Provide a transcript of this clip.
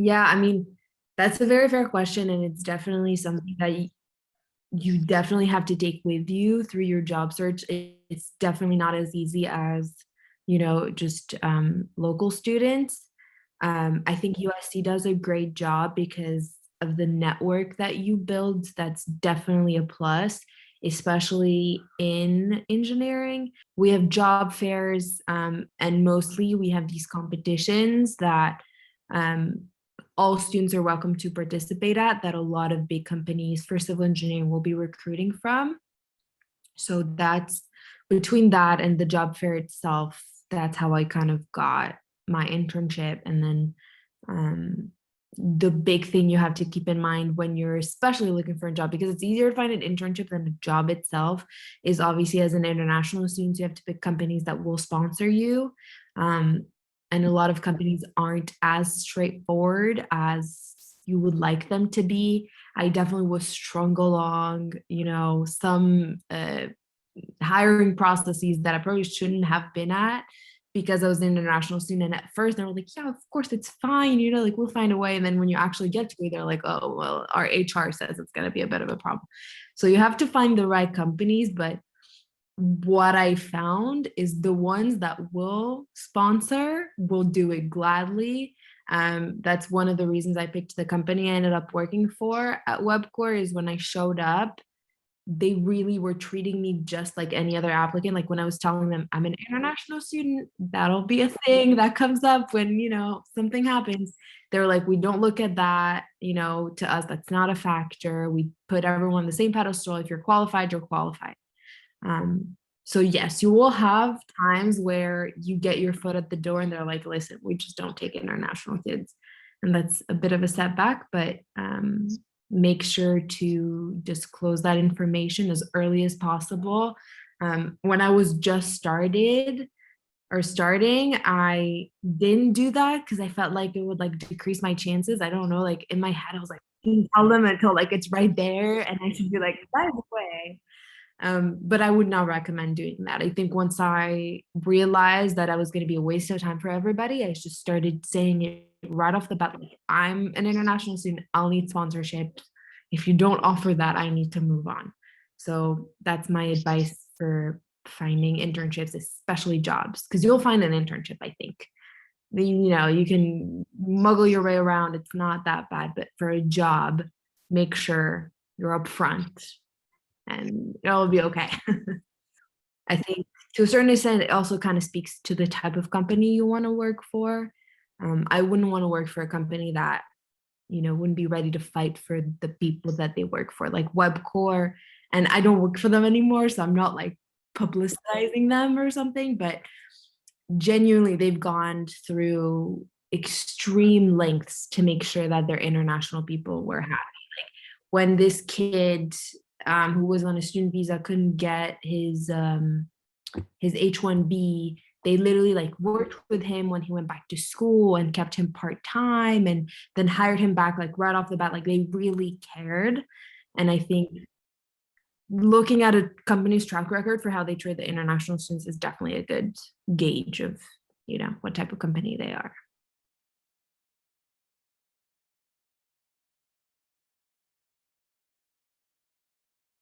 Yeah, I mean, that's a very fair question, and it's definitely something that you definitely have to take with you through your job search. It's definitely not as easy as, just local students. I think USC does a great job because of the network that you build. That's definitely a plus, especially in engineering. We have job fairs, and mostly we have these competitions that um, all students are welcome to participate at, that a lot of big companies for civil engineering will be recruiting from. So that's between that and the job fair itself, that's how I kind of got my internship. And then um, the big thing you have to keep in mind when you're especially looking for a job, because it's easier to find an internship than a job itself, is obviously as an international student, you have to pick companies that will sponsor you. Um, and a lot of companies aren't as straightforward as you would like them to be. I definitely was strung along, some hiring processes that I probably shouldn't have been at because I was an international student. And at first they were like, yeah, of course it's fine, like we'll find a way. And then when you actually get to it, they're like, oh, well, our HR says it's going to be a bit of a problem. So you have to find the right companies. But what I found is the ones that will sponsor will do it gladly. That's one of the reasons I picked the company I ended up working for at Webcore. Is when I showed up, they really were treating me just like any other applicant. Like when I was telling them I'm an international student, that'll be a thing that comes up when, something happens. They were like, we don't look at that, to us, that's not a factor. We put everyone on the same pedestal. If you're qualified, you're qualified. So yes, you will have times where you get your foot at the door and they're like, listen, we just don't take international kids. And that's a bit of a setback, but make sure to disclose that information as early as possible. When I was just starting, I didn't do that because I felt like it would like decrease my chances. I don't know, like in my head, I was like, tell them until like it's right there, and I should be like, by the way. But I would not recommend doing that. I think once I realized that I was going to be a waste of time for everybody, I just started saying it right off the bat. Like, I'm an international student. I'll need sponsorship. If you don't offer that, I need to move on. So that's my advice for finding internships, especially jobs, because you'll find an internship, I think. You can muggle your way around. It's not that bad. But for a job, make sure you're upfront and it'll be okay. I think to a certain extent, it also kind of speaks to the type of company you want to work for. I wouldn't want to work for a company that, wouldn't be ready to fight for the people that they work for, like Webcore. And I don't work for them anymore, so I'm not like publicizing them or something, but genuinely, they've gone through extreme lengths to make sure that their international people were happy. Like when this kid who was on a student visa couldn't get his H1B, they literally like worked with him when he went back to school and kept him part-time and then hired him back like right off the bat. Like they really cared. And I think looking at a company's track record for how they treat the international students is definitely a good gauge of, what type of company they are.